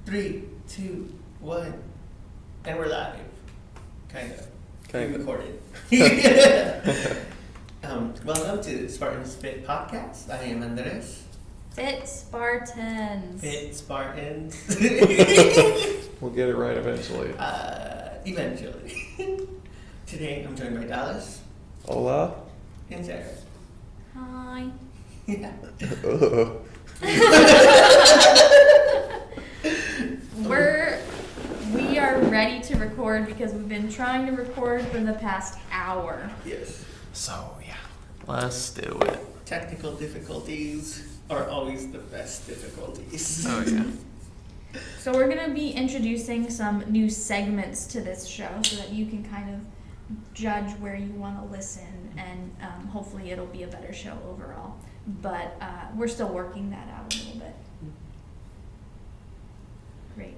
3, 2, 1, and we're live. Kind of. We recorded. Welcome to Spartan's Fit Podcast. I am Andres. FitSpartans. FitSpartans. We'll get it right eventually. Eventually. Today I'm joined by Dallas. Hola. And Sarah. Hi. Yeah. We are ready to record because we've been trying to record for the past hour. Yes. So, yeah. Let's do it. Technical difficulties are always the best difficulties. Oh, yeah. So we're going to be introducing some new segments to this show so that you can kind of judge where you want to listen, and hopefully it'll be a better show overall. But we're still working that out a little bit. Great.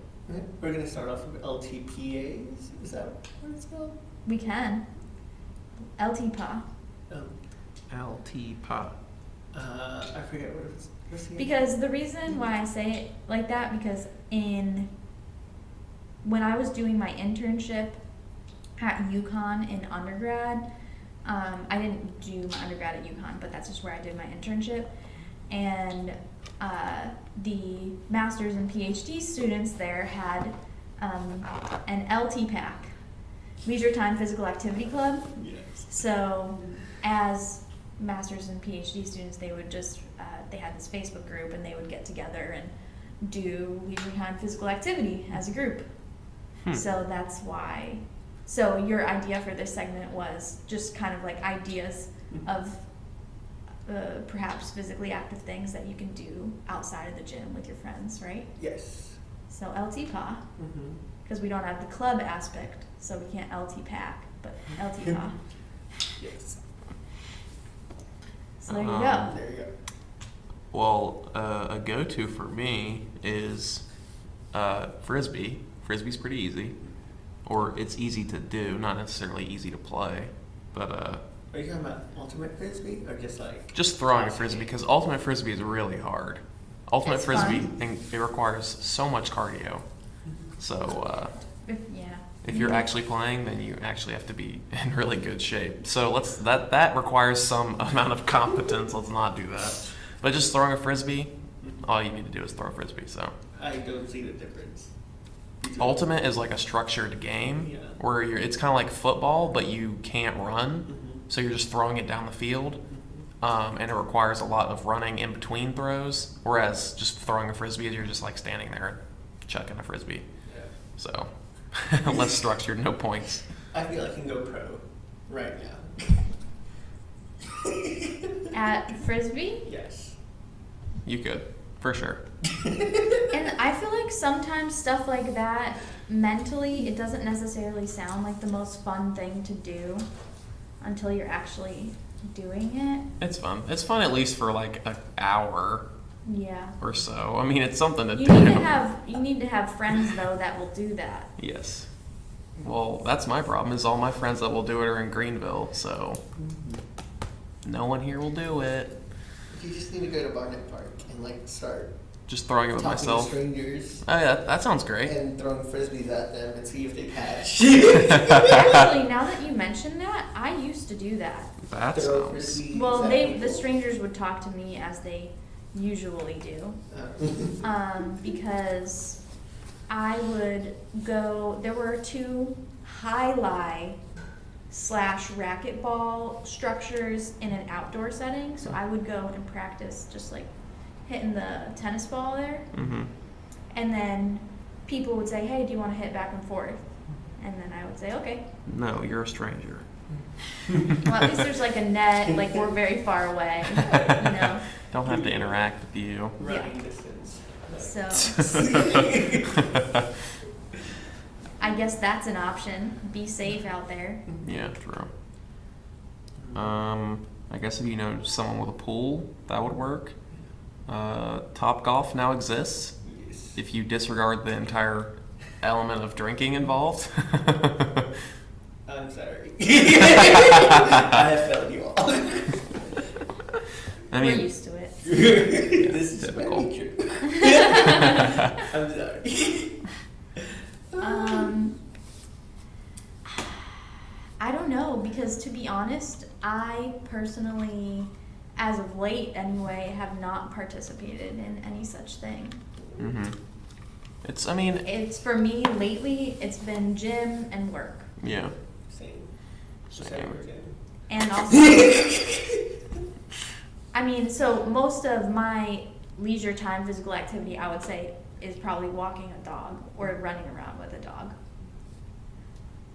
We're going to start off with LTPAs. Is that what it's called? We can. LTPA. LTPA. I forget what it was. Because the reason why I say it like that, because when I was doing my internship at UConn in undergrad, I didn't do my undergrad at UConn, but that's just where I did my internship. And the master's and PhD students there had an LTPAC, Leisure Time Physical Activity Club. Yes. So as master's and PhD students, they would just, they had this Facebook group and they would get together and do leisure time physical activity as a group. So that's why. So your idea for this segment was just kind of like ideas of perhaps physically active things that you can do outside of the gym with your friends, right? Yes. So LTPA, because we don't have the club aspect, so we can't LTPAC, but LTPA. Yes. So there you go. There you go. Well, a go-to for me is Frisbee. Frisbee's pretty easy. Or it's easy to do, not necessarily easy to play. But Are you talking about ultimate Frisbee or just like... just throwing a Frisbee, because ultimate Frisbee is really hard. Ultimate It's Frisbee, fun. it requires so much cardio. So, Yeah. if you're actually playing, then you actually have to be in really good shape. So that requires some amount of competence. Let's not do that. But just throwing a Frisbee, all you need to do is throw a Frisbee. So I don't see the difference. Ultimate is like a structured game where it's kind of like football, but you can't run. So you're just throwing it down the field. And it requires a lot of running in between throws. Whereas just throwing a Frisbee, you're just like standing there and chucking a Frisbee. Yeah. So less structured, no points. I feel I can go pro right now. At Frisbee? Yes. You could, for sure. And I feel like sometimes stuff like that, mentally, it doesn't necessarily sound like the most fun thing to do until you're actually doing it. It's fun. It's fun at least for like an hour Yeah. or so. I mean, it's something to You do. need to have friends though that will do that. Yes. Well, that's my problem, is all my friends that will do it are in Greenville, so no one here will do it. You just need to go to Barnett Park and like start Just throwing it with talking myself. to strangers Oh yeah, that sounds great. and throwing frisbees at them and see if they catch. Actually, now that you mention that, I used to do that. That Throw sounds... frisbees Well, at the people. strangers would talk to me as they usually do. Because I would go, there were 2 high-lie / racquetball structures in an outdoor setting, so I would go and practice just like hitting the tennis ball there, and then people would say, hey, do you want to hit back and forth? And then I would say, okay. No, you're a stranger. Well, at least there's like a net, like we're very far away, you know. Don't have to interact with you. Running distance. So I guess that's an option. Be safe out there. Yeah, true. I guess if you know someone with a pool, that would work. Top Golf now exists. Yes. If you disregard the entire element of drinking involved. I'm sorry. I have failed you all. I mean, We're used to it. This is typical. very true. I'm sorry. honest, I personally, as of late anyway, have not participated in any such thing. Mm-hmm. It's for me lately, it's been gym and work. Yeah. Same. Same. And also, I mean, so most of my leisure time physical activity, I would say, is probably walking a dog or running around with a dog.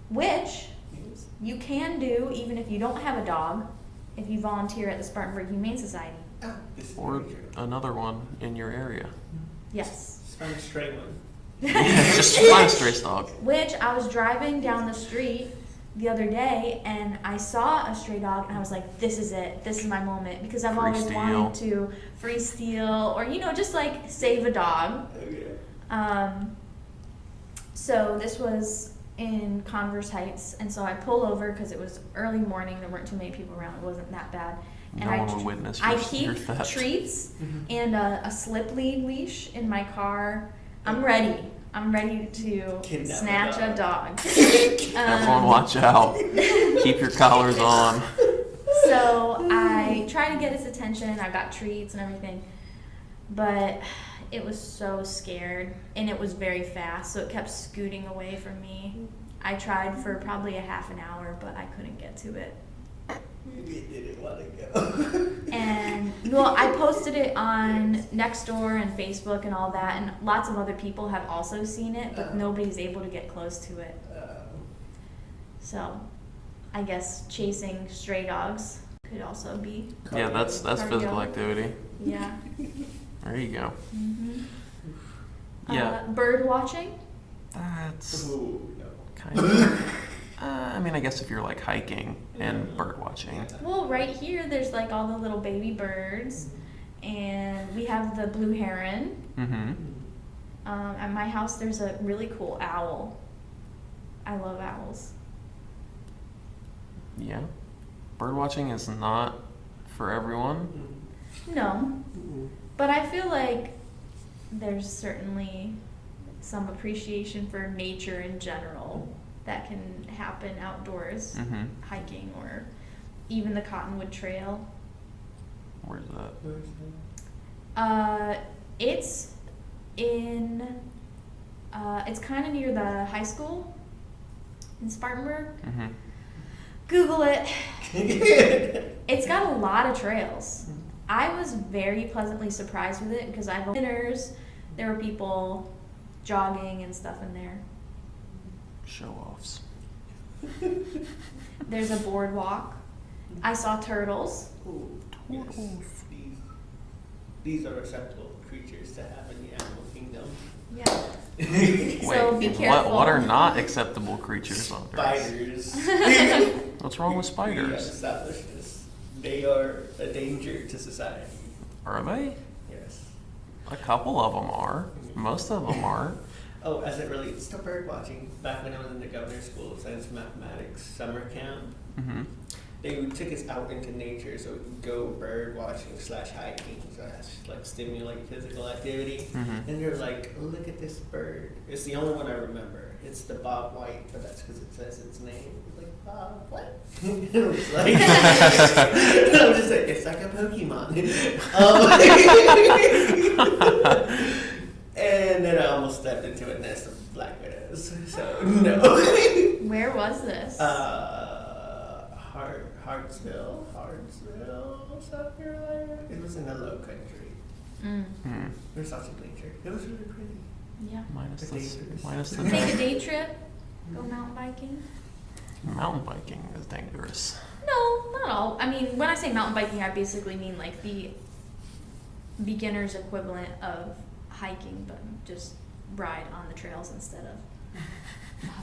Which you can do even if you don't have a dog, if you volunteer at the Spartanburg Humane Society. Or another one in your area. Yes. Just find a stray one. Just find a stray dog. Which I was driving down the street the other day and I saw a stray dog and I was like, this is it. This is my moment. Because I've always wanted to free steal or, just like save a dog. Okay. So this was in Converse Heights, and so I pull over because it was early morning. There weren't too many people around. It wasn't that bad. And No one would witness I your keep theft. treats and a slip lead leash in my car. I'm ready. I'm ready to Kidnap snatch a dog. Everyone watch out. Keep your collars on. So I try to get his attention. I got treats and everything. But it was so scared, and it was very fast, so it kept scooting away from me. I tried for probably a half an hour, but I couldn't get to it. You didn't want to go. And, well, I posted it on Nextdoor and Facebook and all that, and lots of other people have also seen it, but nobody's able to get close to it. So, I guess chasing stray dogs could also be. Yeah, that's Cardio. physical activity. Yeah. There you go. Mm-hmm. Yeah. Bird watching? That's Ooh, no. kind of. I guess if you're like hiking and bird watching. Well, right here, there's like all the little baby birds, and we have the blue heron. Mm-hmm. At my house, there's a really cool owl. I love owls. Yeah. Bird watching is not for everyone. No, but I feel like there's certainly some appreciation for nature in general that can happen outdoors, Mm-hmm. hiking, or even the Cottonwood Trail. Where's that? It's in, it's kind of near the high school in Spartanburg. Mm-hmm. Google it. It's got a lot of trails. I was very pleasantly surprised with it because I've dinners. There were people jogging and stuff in there. Show-offs. There's a boardwalk. I saw turtles. Ooh, yes. These are acceptable creatures to have in the animal kingdom. Yeah. Wait, So be careful. what are not acceptable creatures on Earth? Spiders. What's wrong with We have spiders? established this. They are a danger to society. Are they? Yes. A couple of them are. Most of them aren't. Oh, as it relates to bird watching, back when I was in the governor's school of science and mathematics summer camp, Mm-hmm. they took us out into nature so we could go bird watching / hiking. So that's like stimulate physical activity. Mm-hmm. And they're like, look at this bird. It's the only one I remember. It's the Bob White, but that's because it says its name. It's like, Bob what? And I was like, I'm just like, it's like a Pokemon. And then I almost stepped into a nest of black widows. So no. Where was this? Hartsville, South Carolina. It was in the Low Country. Mm. Hmm. There's such a nature. It was really pretty. Yeah. Minus Dangerous. the Take a day trip. Go mountain biking. mountain biking is dangerous. No, not all. I mean, when I say mountain biking, I basically mean like the beginner's equivalent of hiking, but just ride on the trails instead of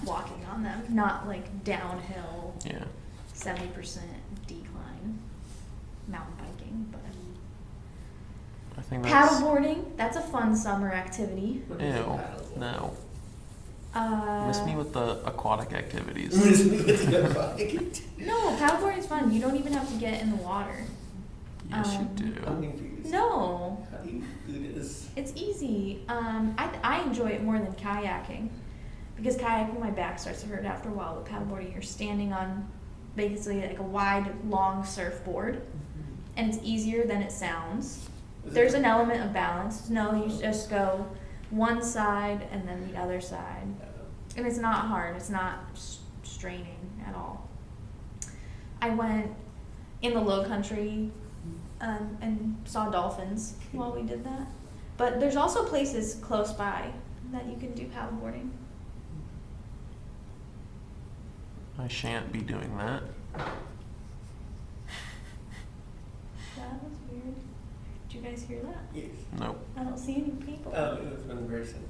walking on them. Not like downhill, Yeah. 70% decline mountain biking, but I think that's. paddleboarding, that's a fun summer activity. What is a Ew. paddleboard? No. Miss me with the aquatic activities. Miss me with the aquatic. No, paddleboarding is fun. You don't even have to get in the water. Yes, you Um, do. I'm confused. No, How do you do this? it's easy. I enjoy it more than kayaking because kayaking my back starts to hurt after a while. But paddleboarding, you're standing on basically like a wide, long surfboard, and it's easier than it sounds. There's an element of balance. No, you just go one side and then the other side. And it's not hard. It's not straining at all. I went in the low country and saw dolphins while we did that. But there's also places close by that you can do paddleboarding. I shan't be doing that. That was weird. Did you guys hear that? Yes. Nope. I don't see any people. Oh, it was one person.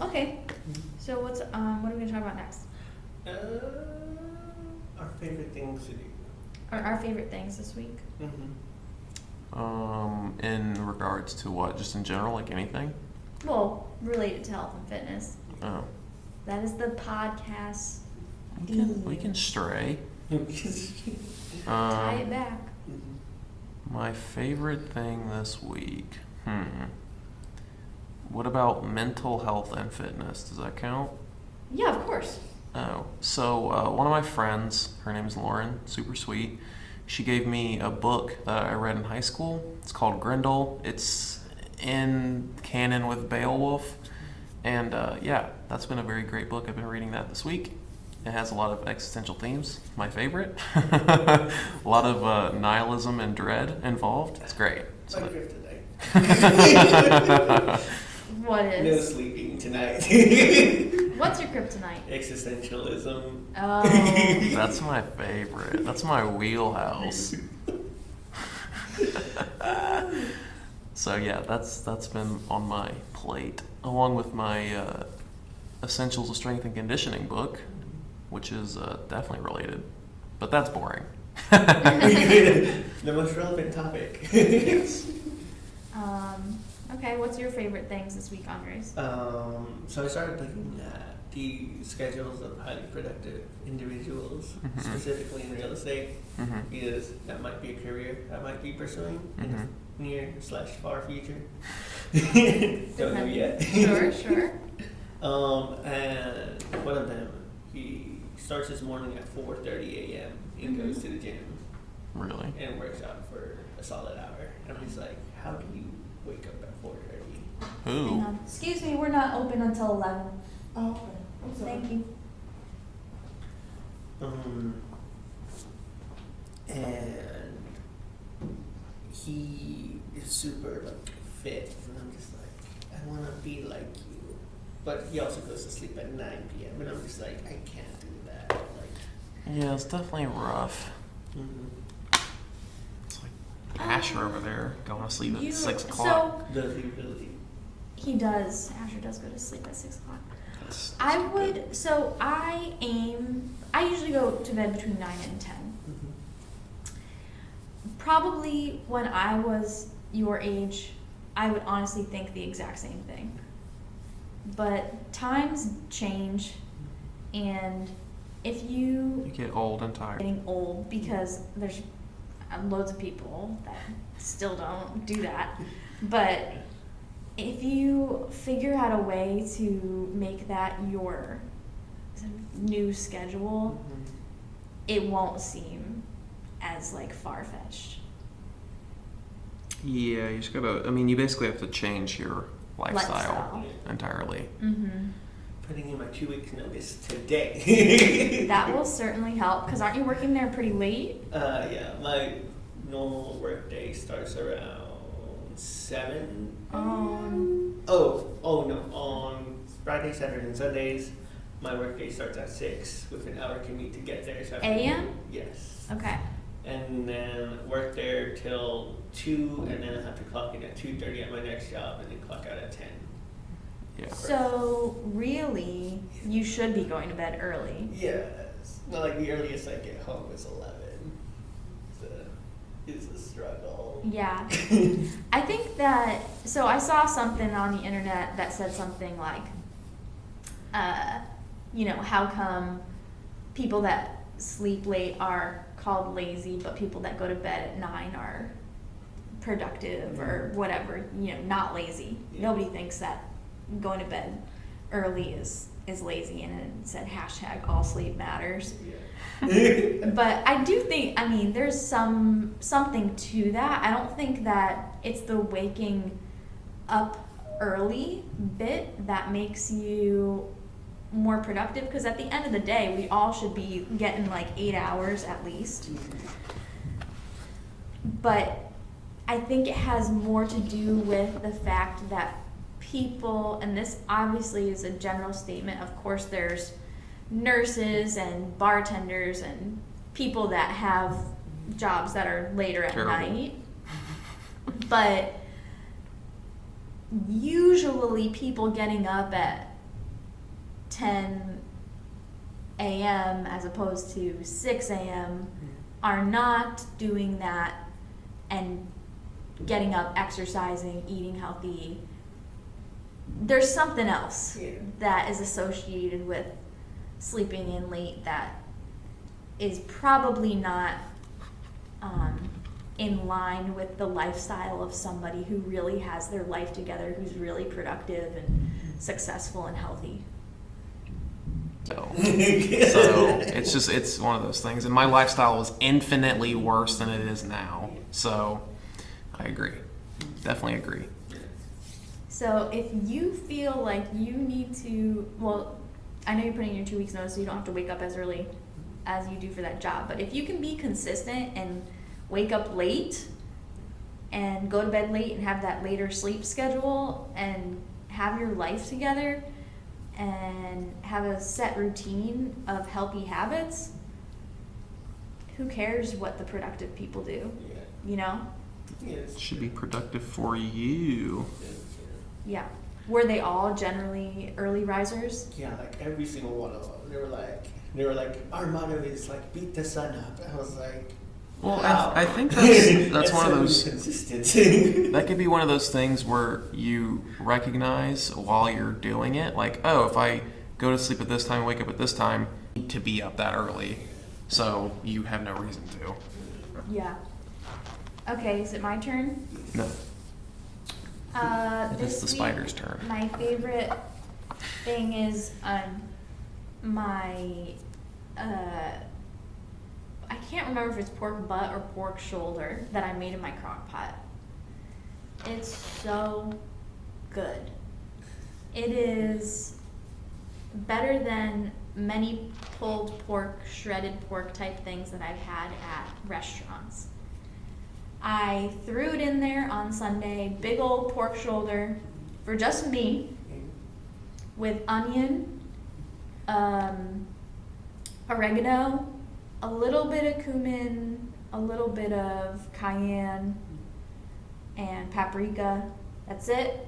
Okay. So what are we gonna talk about next? Our favorite things to do. Our favorite things this week. In regards to what? Just in general, like anything? Well, related to health and fitness. Oh. That is the podcast. We can stray. Tie it back. My favorite thing this week. What about mental health and fitness? Does that count? Yeah, of course. Oh, so one of my friends, her name is Lauren, super sweet. She gave me a book that I read in high school. It's called Grendel. It's in canon with Beowulf. And yeah, that's been a very great book. I've been reading that this week. It has a lot of existential themes, my favorite. A lot of nihilism and dread involved. It's great. So, My kryptonite. What No is? sleeping tonight. What's your kryptonite? Existentialism. Oh. that's my favorite. That's my wheelhouse. So yeah, that's been on my plate, along with my Essentials of Strength and Conditioning book, which is definitely related, but that's boring. The most relevant topic. Yes. Okay, what's your favorite things this week, Andres? So I started looking at the schedules of highly productive individuals, specifically in real estate, because that might be a career I might be pursuing in the near/far future. Don't know yet. Sure. And one of them, he starts his morning at 4:30 a.m. and goes to the gym Really? and works out for a solid hour. And I'm just like, how do you wake up at 4:30? Hang Ooh. on. Excuse me, we're not open until 11. Oh, okay. I'm sorry. Thank you. And he is super fit, and I'm just like, I want to be like you. But he also goes to sleep at 9 p.m. and I'm just like, I can't do that. Like, Yeah, it's definitely rough. It's like Asher over there going to sleep at 6 o'clock. So does he really? he does. Asher does go to sleep at 6 o'clock. That's I good. would. So I usually go to bed between 9 and 10. Probably when I was your age, I would honestly think the exact same thing. But times change, and if You get old and tired. getting old, because there's loads of people that still don't do that, but if you figure out a way to make that your new schedule, it won't seem as like far-fetched. Yeah, you just gotta, I mean, you basically have to change your lifestyle entirely. Putting in my 2 weeks notice today. That will certainly help, because aren't you working there pretty late? Yeah, my normal work day starts around 7. Oh no, on Friday, Saturday, and Sundays, my work day starts at 6 with an hour commute to get there. So I have to- AM? Yes. Okay. And then work there till 2, and then I have to clock in at 2:30 at my next job, and then clock out at 10. Yeah. So really, you should be going to bed early. Yes. Well, like the earliest I get home is 11. So it's a struggle. Yeah. I think that, so I saw something on the internet that said something like, how come people that sleep late are called lazy, but people that go to bed at 9 are productive or whatever, not lazy. Yeah. Nobody thinks that going to bed early is is lazy and it said hashtag all sleep matters. Yeah. But I do think, I mean, there's something to that. I don't think that it's the waking up early bit that makes you more productive, because at the end of the day, we all should be getting like 8 hours at least. But I think it has more to do with the fact that people, and this obviously is a general statement, of course there's nurses and bartenders and people that have jobs that are later at night, but usually people getting up at 10 a.m. as opposed to 6 a.m. are not doing that and getting up, exercising, eating healthy. There's something else that is associated with sleeping in late that is probably not in line with the lifestyle of somebody who really has their life together, who's really productive and successful and healthy. So it's one of those things. And my lifestyle was infinitely worse than it is now. So I agree. Definitely agree. So if you feel like you need to, well, I know you're putting in your 2 weeks notice, so you don't have to wake up as early as you do for that job. But if you can be consistent and wake up late and go to bed late and have that later sleep schedule and have your life together and have a set routine of healthy habits, who cares what the productive people do? You know? Yes. Should be productive for you. Yeah. Were they all generally early risers? Yeah, like every single one of them. They were like, our motto is like beat the sun up. I was like, well, wow. I think that's one of those. Consistent. That could be one of those things where you recognize while you're doing it, like, oh, if I go to sleep at this time, wake up at this time, I need to be up that early, so you have no reason to. Yeah. Okay, is it my turn? No. This It's the week, spider's turn. My favorite thing is my I can't remember if it's pork butt or pork shoulder that I made in my crock pot. It's so good. It is better than many pulled pork, shredded pork type things that I've had at restaurants. I threw it in there on Sunday, big old pork shoulder for just me, with onion, oregano, a little bit of cumin, a little bit of cayenne, and paprika. That's it.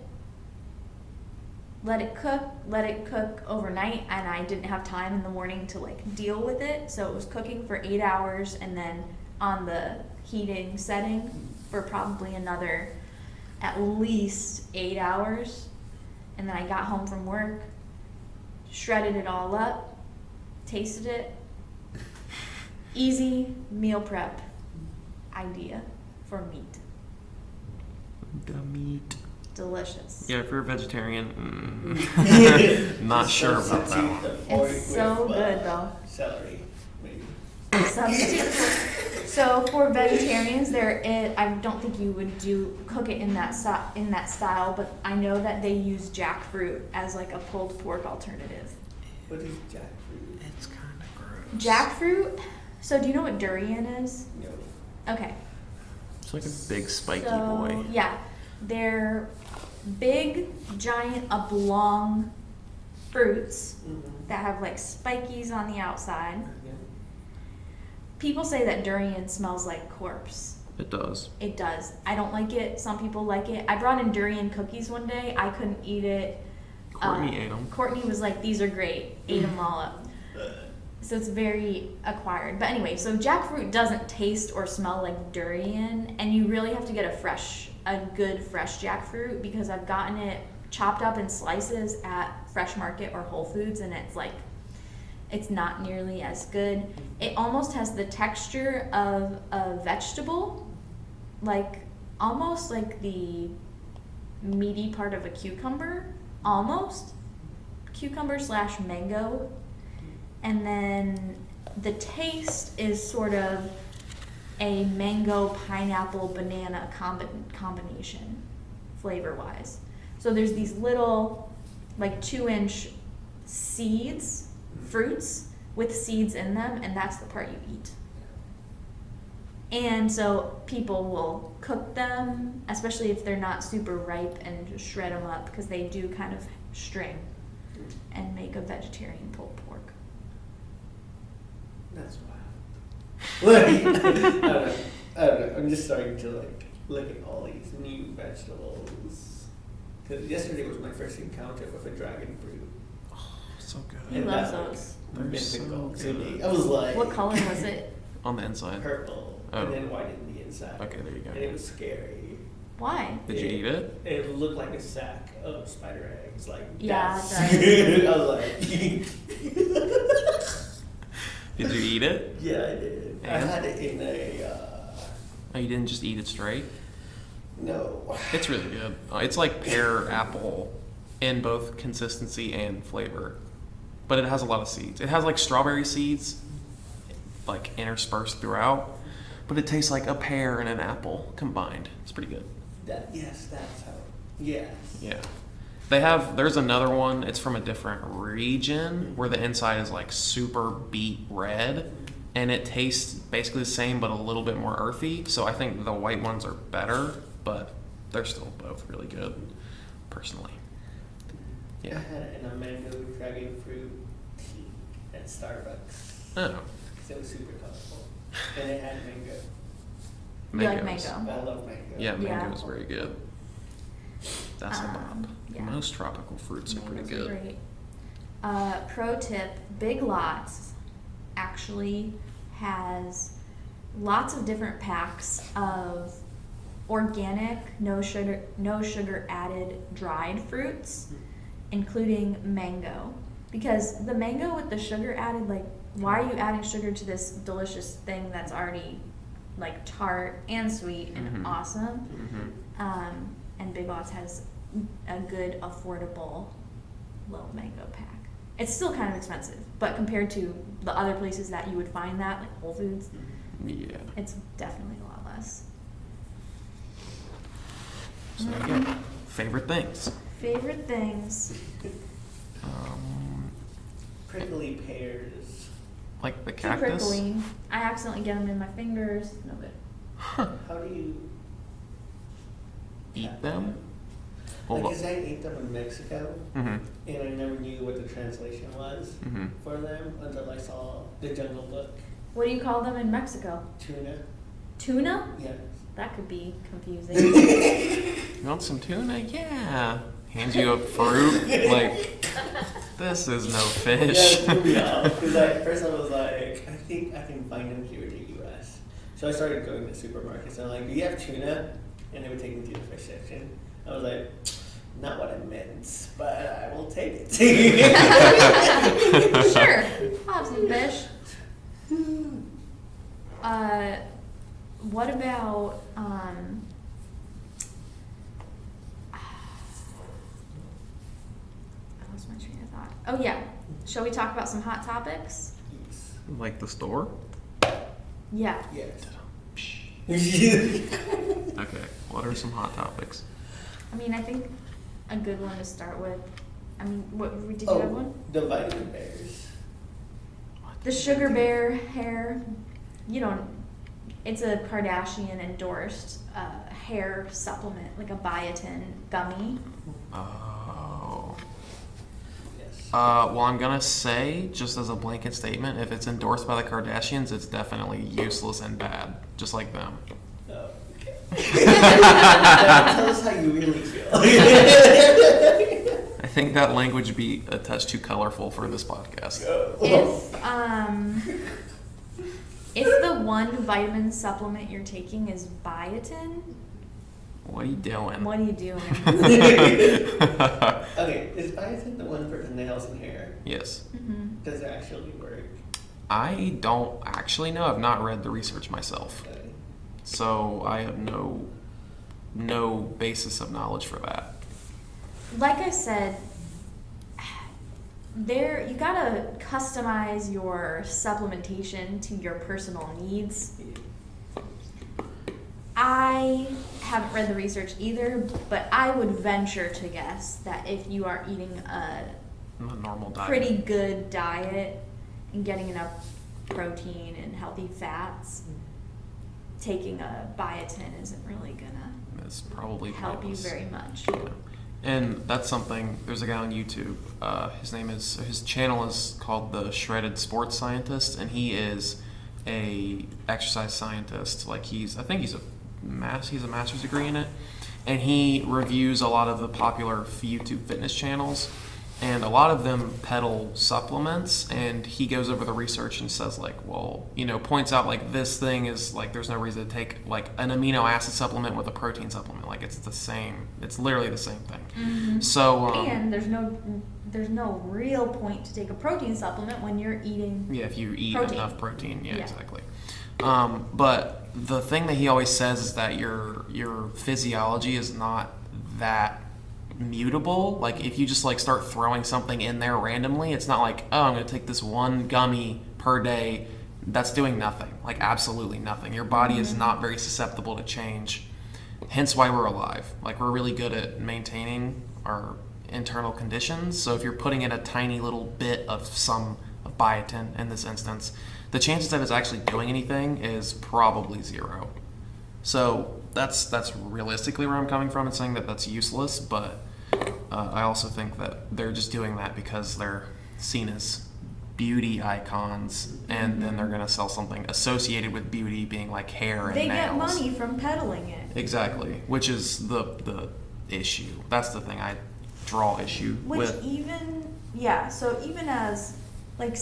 Let it cook overnight, and I didn't have time in the morning to like deal with it, so it was cooking for 8 hours and then on the heating setting for probably another at least 8 hours. And then I got home from work, shredded it all up, tasted it. Easy meal prep idea for meat. The meat. Delicious. Yeah, if you're a vegetarian, not sure about that one. It's so good though. Celery, maybe. Substitute. So for vegetarians, I don't think you would cook it in that style, but I know that they use jackfruit as like a pulled pork alternative. What is jackfruit? It's kind of gross. Jackfruit. So do you know what durian is? No. Okay. It's like a big spiky So, boy. yeah, they're big, giant, oblong fruits that have like spikies on the outside. Yeah. People say that durian smells like corpse. It does. It does. I don't like it. Some people like it. I brought in durian cookies one day. I couldn't eat it. Courtney ate them. Courtney was like, these are great. Ate them all up. So it's very acquired. But anyway, so jackfruit doesn't taste or smell like durian, and you really have to get a good fresh jackfruit, because I've gotten it chopped up in slices at Fresh Market or Whole Foods, and it's not nearly as good. It almost has the texture of a vegetable, like almost like the meaty part of a cucumber, almost. cucumber/mango, and then the taste is sort of a mango, pineapple, banana combination, flavor-wise. So there's these little, like 2-inch seeds, fruits with seeds in them, and that's the part you eat. And so people will cook them, especially if they're not super ripe, and just shred them up because they do kind of string and make a vegetarian pulled pork. That's wild. Like, I don't know. I'm just starting to like look at all these new vegetables. Because yesterday was my first encounter with a dragon fruit. Oh, so good. He And loves that those. They're mythical so to good. me. I was like, What color was it? On the inside. purple, Oh. and then white in the inside. Okay, there you go. And it was scary. Why? Did you eat it? It looked like a sack of spider eggs. Like, Yeah, that's- it I was like, Did you eat it? yeah, I did. I And? had it in a, Oh, you didn't just eat it straight? no. It's really good. It's like pear apple in both consistency and flavor, but it has a lot of seeds. It has like strawberry seeds, like interspersed throughout, but it tastes like a pear and an apple combined. It's pretty good. Yes, that's how. Yes. Yeah. There's another one, it's from a different region where the inside is like super beet red and it tastes basically the same but a little bit more earthy. So I think the white ones are better, but they're still both really good, personally. I Yeah. had it in a mango dragon fruit tea at Starbucks. Oh. 'Cause it was super colorful. And it had mango. You like Mangoes. mango? I love mango. Yeah, Yeah. mango is very good. That's a bop. yeah. Most tropical fruits are pretty Mangoes are good. great. Pro tip, Big Lots actually has lots of different packs of organic, no sugar added dried fruits, including mango. Because the mango with the sugar added, like, why are you adding sugar to this delicious thing that's already like tart and sweet and Mhm. awesome? Mhm. And Big Lots has a good, affordable little mango pack. It's still kind of expensive, but compared to the other places that you would find that, like Whole Foods, Yeah. it's definitely a lot less. So there you go. Favorite things. Favorite things? Prickly pears. Like the Too cactus. prickly. I accidentally get them in my fingers. No good. Huh. How do you Eat have them? Like, Well, 'cause I ate them in Mexico, mm-hmm. and I never knew what the translation was Mm-hmm. for them until I saw The Jungle Book. What do you call them in Mexico? Tuna. Tuna? Yes. That could be confusing. You want some tuna? Yeah. Hands you a fruit. Like, this is no fish. Yeah, it threw me off. Because at first I was like, I think I can find them here in the U.S. So I started going to supermarkets. And I'm like, do you have tuna? And they would take me to the fish section. I was like, not what I meant, but I will take it. Sure. I'll have some fish. What about, I lost my train of thought. Oh yeah, shall we talk about some hot topics? Yes. Like the store? Yeah. Yes. Okay. What are some hot topics? I mean, I think a good one to start with. I mean, what did you have one? The vitamin bears. The sugar bear hair. You don't. It's a Kardashian endorsed hair supplement, like a biotin gummy. Oh. Yes. Well, I'm gonna say, just as a blanket statement, if it's endorsed by the Kardashians, it's definitely useless and bad, just like them. Oh, okay. Tell us how you really feel. I think that language would be a touch too colorful for this podcast. If the one vitamin supplement you're taking is biotin, What are you doing? what are you doing? Okay, is biotin the one for nails and hair? Yes. Mhm. Does it actually work? I don't actually know. I've not read the research myself, Okay. so I have no basis of knowledge for that. Like I said, you gotta customize your supplementation to your personal needs. I haven't read the research either, but I would venture to guess that if you are eating a normal diet, pretty good diet and getting enough protein and healthy fats, taking a biotin isn't really gonna it's probably help pointless. you very much. Yeah. And that's something, there's a guy on YouTube, his channel is called The Shredded Sports Scientist, and he is a exercise scientist. Like I think he's a master's degree in it, and he reviews a lot of the popular YouTube fitness channels, and a lot of them peddle supplements, and he goes over the research and says like, well, points out like this thing is like there's no reason to take like an amino acid supplement with a protein supplement. Like it's literally the same thing. Mm-hmm. So and there's no real point to take a protein supplement when you're eating if you eat protein. enough protein, exactly. But the thing that he always says is that your physiology is not that mutable. Like if you just like start throwing something in there randomly, it's not like, oh, I'm going to take this one gummy per day. That's doing nothing, like absolutely nothing. Your body is not very susceptible to change, hence why we're alive. Like we're really good at maintaining our internal conditions. So if you're putting in a tiny little bit of biotin in this instance, the chances that it's actually doing anything is probably zero. So that's realistically where I'm coming from and saying that that's useless, but I also think that they're just doing that because they're seen as beauty icons, and then they're going to sell something associated with beauty being like hair and nails. They get money from peddling it. Exactly, which is the issue. That's the thing I draw issue with. So even as like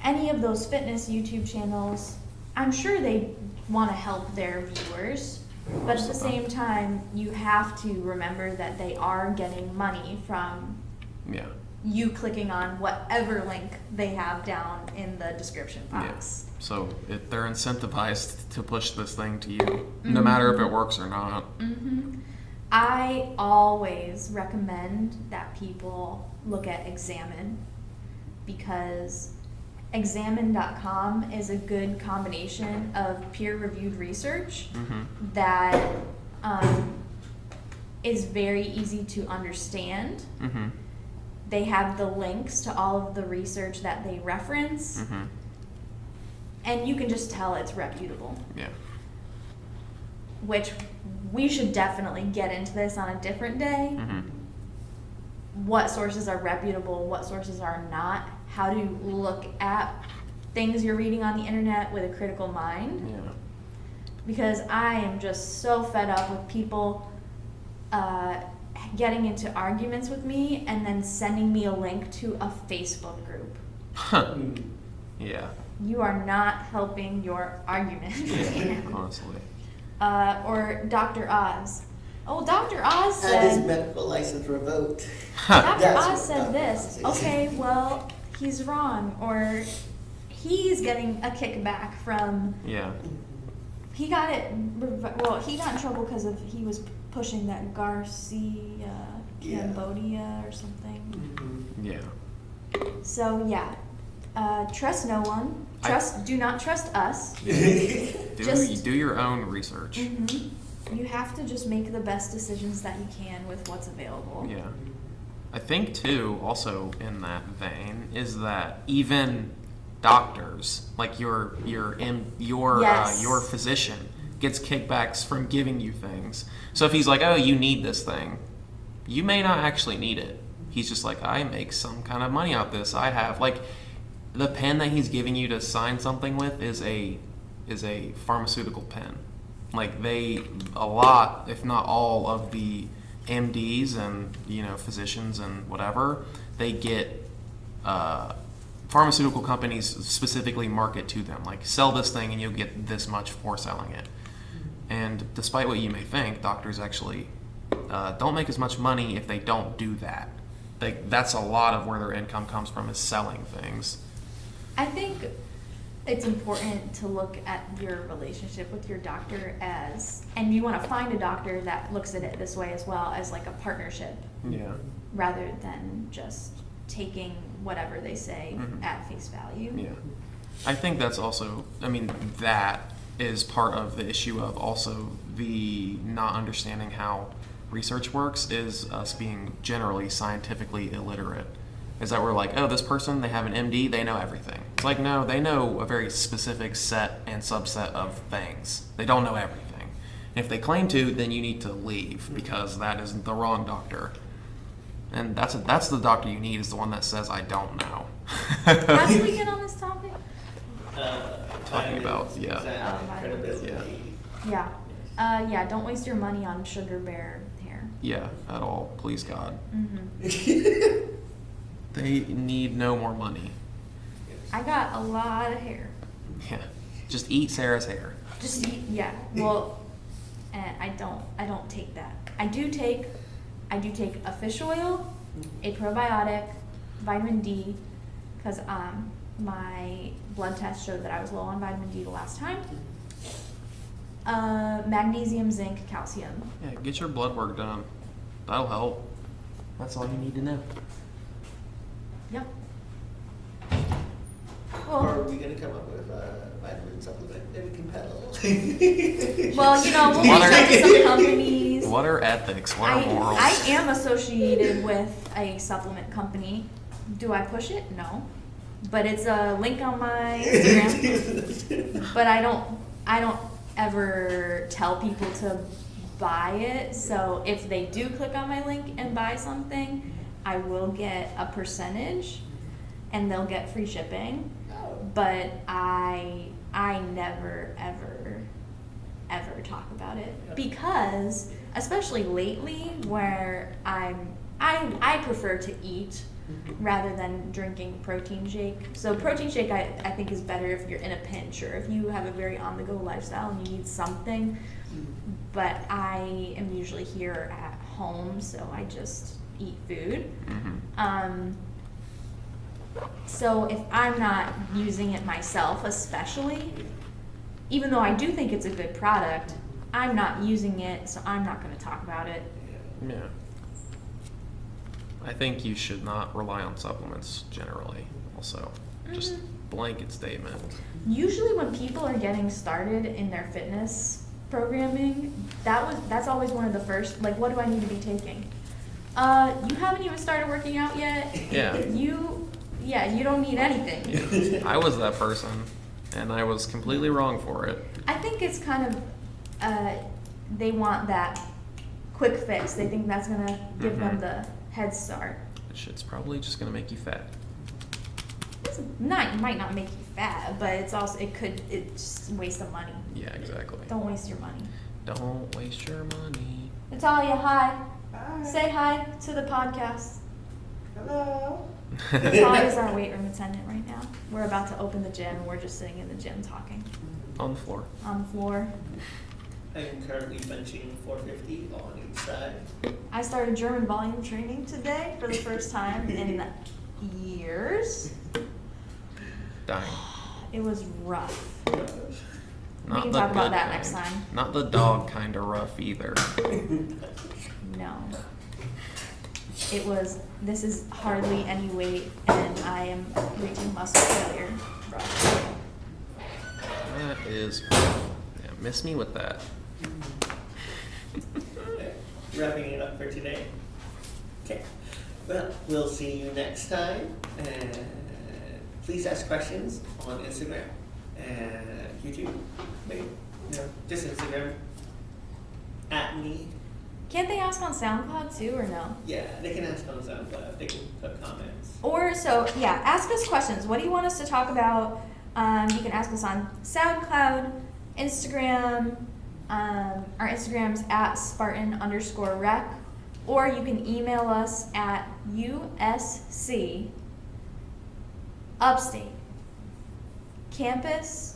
any of those fitness YouTube channels, I'm sure they want to help their viewers, but at the same time, you have to remember that they are getting money from you clicking on whatever link they have down in the description box. Yeah. So they're incentivized to push this thing to you, no matter if it works or not. Mm-hmm. I always recommend that people look at Examine, because Examine.com is a good combination of peer-reviewed research that is very easy to understand. They have the links to all of the research that they reference, and you can just tell it's reputable. Yeah. Which we should definitely get into this on a different day. What sources are reputable, what sources are not, how to look at things you're reading on the internet with a critical mind. Yeah. Because I am just so fed up with people getting into arguments with me and then sending me a link to a Facebook group. Yeah. You are not helping your argument. Honestly. Or Dr. Oz. Oh, Dr. Oz Had his said... medical license revoked. Dr. Oz said this. Okay, well, he's wrong. Or he's getting a kickback from... Yeah. He got he got in trouble because he was pushing that Garcia, Cambodia or something. Yeah. So, trust no one. Do not trust us. Do your own research. You have to just make the best decisions that you can with what's available. Yeah. I think too, also in that vein, is that even doctors, like your physician, gets kickbacks from giving you things. So if he's like, oh, you need this thing, you may not actually need it. He's just like, I make some kind of money out this. I have like the pen that he's giving you to sign something with is a pharmaceutical pen. Like a lot, if not all, of the MDs and physicians and whatever, they get pharmaceutical companies specifically market to them, like sell this thing and you'll get this much for selling it. And despite what you may think, doctors actually don't make as much money if they don't do that. That's a lot of where their income comes from, is selling things. I think it's important to look at your relationship with your doctor and you want to find a doctor that looks at it this way as well, as like a partnership. Yeah. rather than just taking whatever they say Mhm. at face value. Yeah. I think that's also, I mean, that is part of the issue of also the not understanding how research works is us being generally scientifically illiterate. Is that we're like, oh, this person, they have an MD, they know everything. It's like, no, they know a very specific set and subset of things. They don't know everything. And if they claim to, then you need to leave because that is the wrong doctor. And that's the doctor you need, is the one that says, I don't know. How did we get on this topic? Talking about, yeah. Credibility. Yeah. Yeah, don't waste your money on sugar bear hair. Yeah, at all. Please, God. Mm-hmm. They need no more money. I got a lot of hair. Yeah. Just eat Sarah's hair. Just eat, yeah. Well, I don't take that. I do take a fish oil, a probiotic, vitamin D, because my blood test showed that I was low on vitamin D the last time. Magnesium, zinc, calcium. Yeah, get your blood work done. That'll help. That's all you need to know. Yep. Or are Well, we gonna come up with a vitamin supplement that we can peddle? well, you know, we'll What reach are- out to some companies. What are ethics? What are morals? I am associated with a supplement company. Do I push it? No. But it's a link on my Instagram. But I don't ever tell people to buy it. So if they do click on my link and buy something, I will get a percentage and they'll get free shipping. But I never ever talk about it because, especially lately, where I prefer to eat rather than drinking protein shake. So protein shake I think is better if you're in a pinch or if you have a very on the go lifestyle and you need something. But I am usually here at home, so I just eat food. Mm-hmm. So if I'm not using it myself, especially, even though I do think it's a good product, I'm not using it, so I'm not going to talk about it. Yeah. I think you should not rely on supplements generally. Also, just blanket statement. Usually when people are getting started in their fitness programming, that's always one of the first, like, what do I need to be taking? You haven't even started working out yet. Yeah. You don't need anything. Yeah. I was that person, and I was completely wrong for it. I think it's kind of, they want that quick fix. They think that's going to give them the head start. That shit's probably just gonna make you fat. It might not make you fat, but it's just a waste of money. Yeah, exactly. Don't waste your money. Don't waste your money. Natalia, hi. Hi. Say hi to the podcast. Hello. Natalia's our weight room attendant right now. We're about to open the gym, and we're just sitting in the gym talking On the floor. on the floor. I am currently benching 450 on each side. I started German volume training today for the first time in years. Dying. It was rough. Not can the talk about good that kind. next time. Not the dog kind of rough either. No. This is hardly any weight, and I am reaching muscle failure. Rough. That is rough. Yeah, miss me with that. Wrapping it up for today. Okay. Well, we'll see you next time. And please ask questions on Instagram and YouTube. Maybe, just Instagram. At me. Can't they ask on SoundCloud too, or no? Yeah, they can ask on SoundCloud. They can put comments. Or ask us questions. What do you want us to talk about? You can ask us on SoundCloud, Instagram. Our Instagram's at Spartan_rec, or you can email us at USC Upstate Campus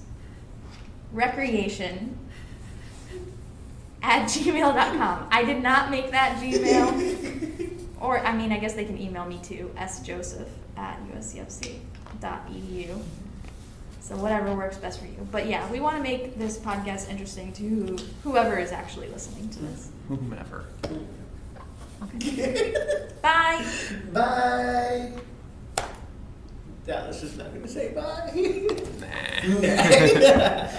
Recreation at gmail.com. I did not make that Gmail. Or, I guess they can email me too, sjoseph@uscfc.edu. So whatever works best for you. But yeah, we want to make this podcast interesting to whoever is actually listening to this. Whomever. Okay. Bye. Bye. Dallas is not going to say bye. Nah. Nah.